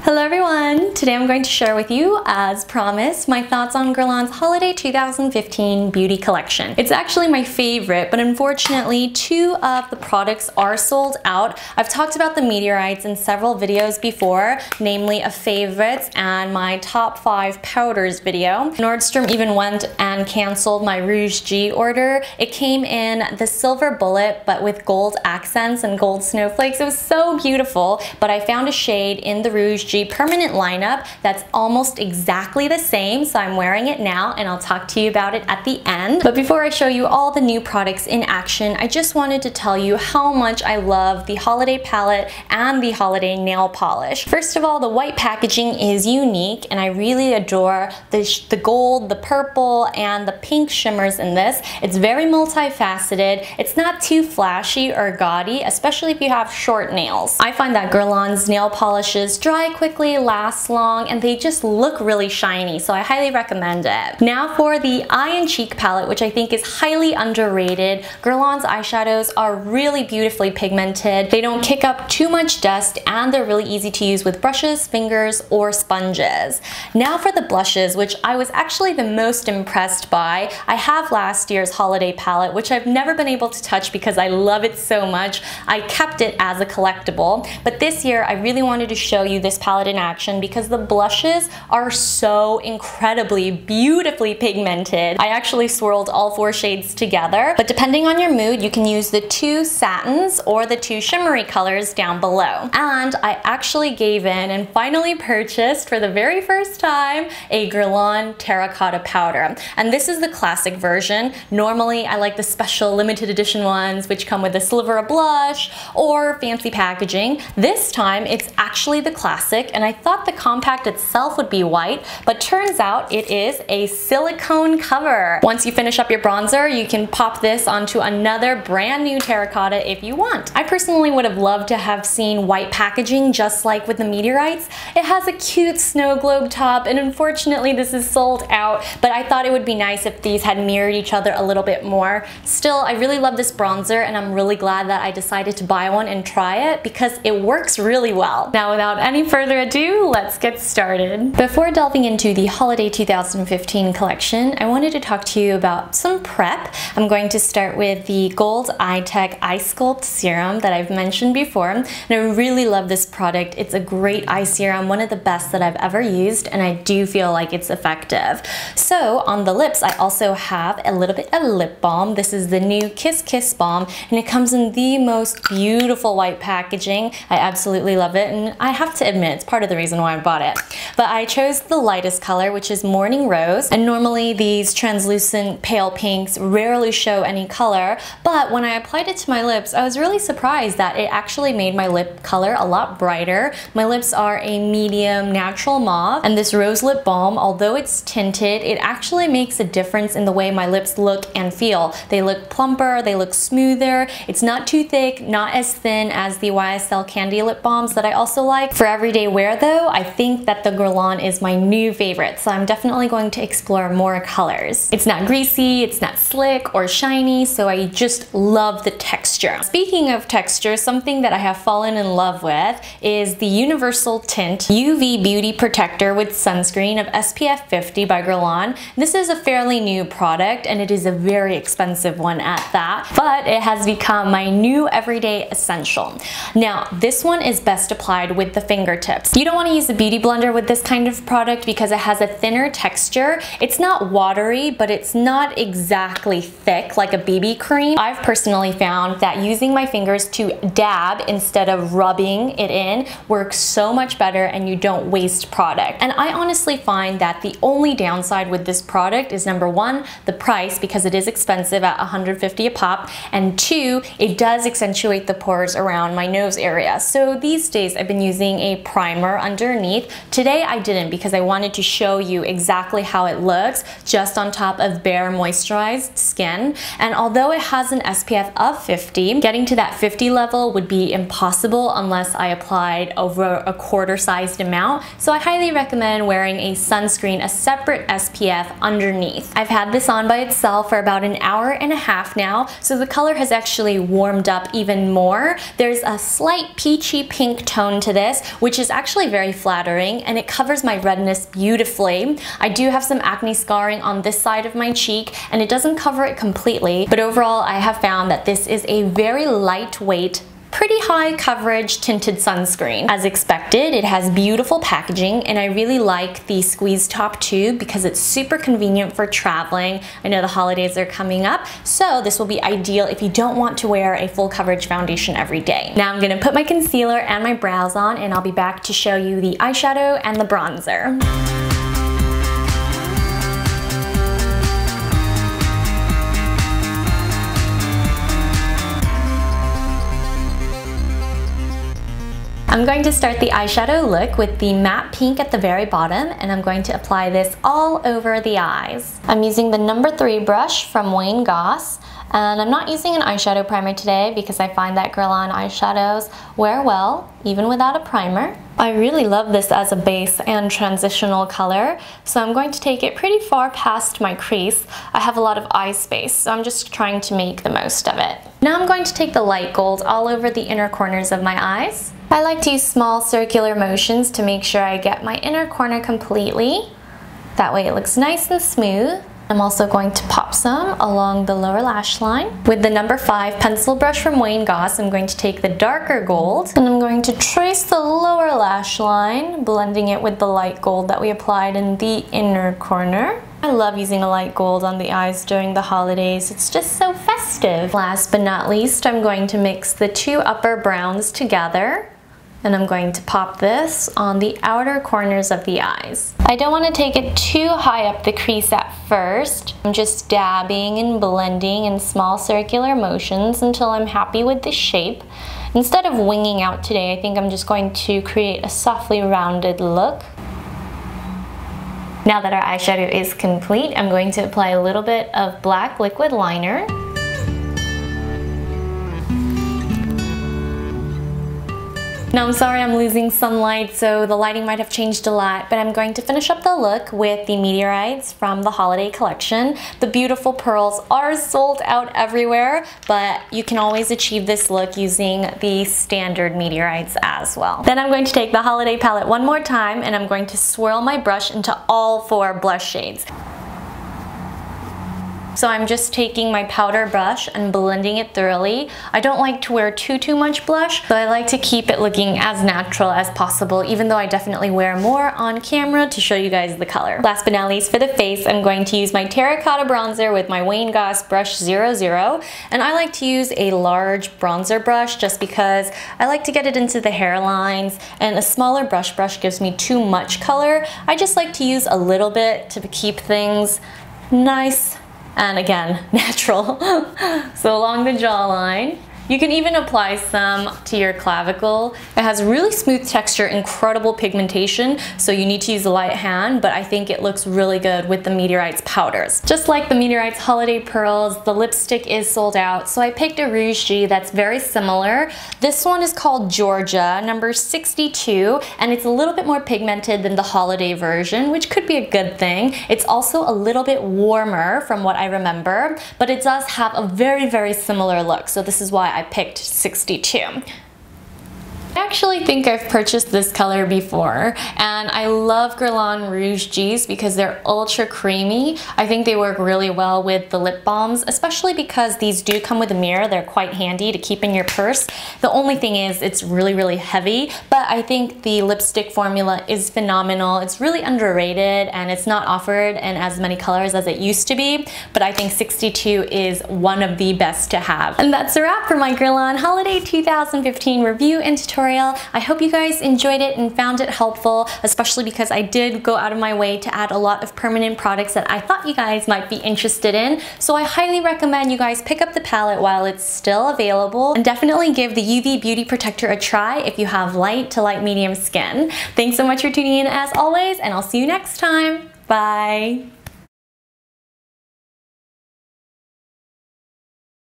Hello everyone! Today I'm going to share with you, as promised, my thoughts on Guerlain's Holiday 2015 beauty collection. It's actually my favorite, but unfortunately 2 of the products are sold out. I've talked about the meteorites in several videos before, namely a favorites and my top 5 powders video. Nordstrom even went and canceled my Rouge G order. It came in the silver bullet but with gold accents and gold snowflakes. It was so beautiful, but I found a shade in the Rouge G permanent lineup that's almost exactly the same, so I'm wearing it now and I'll talk to you about it at the end. But before I show you all the new products in action, I just wanted to tell you how much I love the holiday palette and the holiday nail polish. First of all, the white packaging is unique and I really adore the gold, the purple, and the pink shimmers in this. It's very multifaceted. It's not too flashy or gaudy, especially if you have short nails. I find that Guerlain's nail polishes dry quickly, last long, and they just look really shiny, so I highly recommend it. Now for the eye and cheek palette, which I think is highly underrated. Guerlain's eyeshadows are really beautifully pigmented. They don't kick up too much dust and they're really easy to use with brushes, fingers, or sponges. Now for the blushes, which I was actually the most impressed by. I have last year's holiday palette, which I've never been able to touch because I love it so much. I kept it as a collectible, but this year I really wanted to show you this palette in action because the blushes are so incredibly beautifully pigmented. I actually swirled all 4 shades together, but depending on your mood, you can use the 2 satins or the 2 shimmery colors down below. And I actually gave in and finally purchased for the very first time a Guerlain Terracotta Powder. And this is the classic version. Normally I like the special limited edition ones which come with a sliver of blush or fancy packaging. This time it's actually the classic, and I thought the compact itself would be white, but turns out it is a silicone cover. Once you finish up your bronzer, you can pop this onto another brand new terracotta if you want. I personally would have loved to have seen white packaging just like with the meteorites. It has a cute snow globe top, and unfortunately this is sold out, but I thought it would be nice if these had mirrored each other a little bit more. Still, I really love this bronzer and I'm really glad that I decided to buy one and try it because it works really well. Now without any further ado, let's get started. Before delving into the Holiday 2015 collection, I wanted to talk to you about some prep. I'm going to start with the Gold Eye Tech Eye Sculpt Serum that I've mentioned before, and I really love this product. It's a great eye serum, one of the best that I've ever used, and I do feel like it's effective. So on the lips, I also have a little bit of lip balm. This is the new Kiss Kiss Balm, and it comes in the most beautiful white packaging. I absolutely love it, and I have to admit, it's part of the reason why I bought it. But I chose the lightest color, which is Morning Rose, and normally these translucent pale pinks rarely show any color, but when I applied it to my lips, I was really surprised that it actually made my lip color a lot brighter. My lips are a medium natural mauve, and this rose lip balm, although it's tinted, it actually makes a difference in the way my lips look and feel. They look plumper, they look smoother, it's not too thick, not as thin as the YSL Candy lip balms that I also like. For everyday wear though, I think that the Guerlain is my new favorite, so I'm definitely going to explore more colors. It's not greasy, it's not slick or shiny, so I just love the texture. Speaking of texture, something that I have fallen in love with is the Universal Tint UV Beauty Protector with Sunscreen of SPF 50 by Guerlain. This is a fairly new product and it is a very expensive one at that, but it has become my new everyday essential. Now, this one is best applied with the fingertips. You don't want to use a beauty blender with this kind of product because it has a thinner texture. It's not watery, but it's not exactly thick like a BB cream. I've personally found that using my fingers to dab instead of rubbing it in works so much better and you don't waste product. And I honestly find that the only downside with this product is number 1, the price, because it is expensive at $150 a pop, and 2, it does accentuate the pores around my nose area. So these days I've been using a primer underneath underneath. Today I didn't because I wanted to show you exactly how it looks just on top of bare moisturized skin. And although it has an SPF of 50, getting to that 50 level would be impossible unless I applied over a quarter sized amount. So I highly recommend wearing a sunscreen, a separate SPF underneath. I've had this on by itself for about an hour and a half now, so the color has actually warmed up even more. There's a slight peachy pink tone to this, which is actually very flattering, and it covers my redness beautifully. I do have some acne scarring on this side of my cheek, and it doesn't cover it completely, but overall I have found that this is a very lightweight, pretty high coverage tinted sunscreen. As expected, it has beautiful packaging, and I really like the squeeze top tube because it's super convenient for traveling. I know the holidays are coming up, so this will be ideal if you don't want to wear a full coverage foundation every day. Now I'm gonna put my concealer and my brows on, and I'll be back to show you the eyeshadow and the bronzer. I'm going to start the eyeshadow look with the matte pink at the very bottom, and I'm going to apply this all over the eyes. I'm using the number 3 brush from Wayne Goss, and I'm not using an eyeshadow primer today because I find that Guerlain eyeshadows wear well even without a primer. I really love this as a base and transitional color, so I'm going to take it pretty far past my crease. I have a lot of eye space, so I'm just trying to make the most of it. Now I'm going to take the light gold all over the inner corners of my eyes. I like to use small circular motions to make sure I get my inner corner completely. That way it looks nice and smooth. I'm also going to pop some along the lower lash line. With the number 5 pencil brush from Wayne Goss, I'm going to take the darker gold, and I'm going to trace the lower lash line, blending it with the light gold that we applied in the inner corner. I love using a light gold on the eyes during the holidays. It's just so festive. Last but not least, I'm going to mix the 2 upper browns together, and I'm going to pop this on the outer corners of the eyes. I don't want to take it too high up the crease at first. I'm just dabbing and blending in small circular motions until I'm happy with the shape. Instead of winging out today, I think I'm just going to create a softly rounded look. Now that our eyeshadow is complete, I'm going to apply a little bit of black liquid liner. Now I'm sorry I'm losing sunlight, so the lighting might have changed a lot, but I'm going to finish up the look with the meteorites from the holiday collection. The beautiful pearls are sold out everywhere, but you can always achieve this look using the standard meteorites as well. Then I'm going to take the holiday palette one more time, and I'm going to swirl my brush into all 4 blush shades. So I'm just taking my powder brush and blending it thoroughly. I don't like to wear too much blush, so I like to keep it looking as natural as possible, even though I definitely wear more on camera to show you guys the color. Last but not least, for the face, I'm going to use my Terracotta bronzer with my Wayne Goss brush 00, and I like to use a large bronzer brush just because I like to get it into the hairlines, and a smaller brush gives me too much color. I just like to use a little bit to keep things nice and again, natural. So along the jawline, you can even apply some to your clavicle. It has really smooth texture, incredible pigmentation, so you need to use a light hand, but I think it looks really good with the Meteorites powders. Just like the Meteorites Holiday Pearls, the lipstick is sold out, so I picked a Rouge G that's very similar. This one is called Georgia, number 62, and it's a little bit more pigmented than the holiday version, which could be a good thing. It's also a little bit warmer from what I remember, but it does have a very similar look, so this is why I picked 62. I actually think I've purchased this color before, and I love Guerlain Rouge Gs because they're ultra creamy. I think they work really well with the lip balms, especially because these do come with a mirror. They're quite handy to keep in your purse. The only thing is it's really heavy, but I think the lipstick formula is phenomenal. It's really underrated, and it's not offered in as many colors as it used to be, but I think 62 is one of the best to have. And that's a wrap for my Guerlain Holiday 2015 review and tutorial tutorial. I hope you guys enjoyed it and found it helpful, especially because I did go out of my way to add a lot of permanent products that I thought you guys might be interested in. So I highly recommend you guys pick up the palette while it's still available, and definitely give the UV Beauty Protector a try if you have light to light medium skin. Thanks so much for tuning in as always, and I'll see you next time. Bye!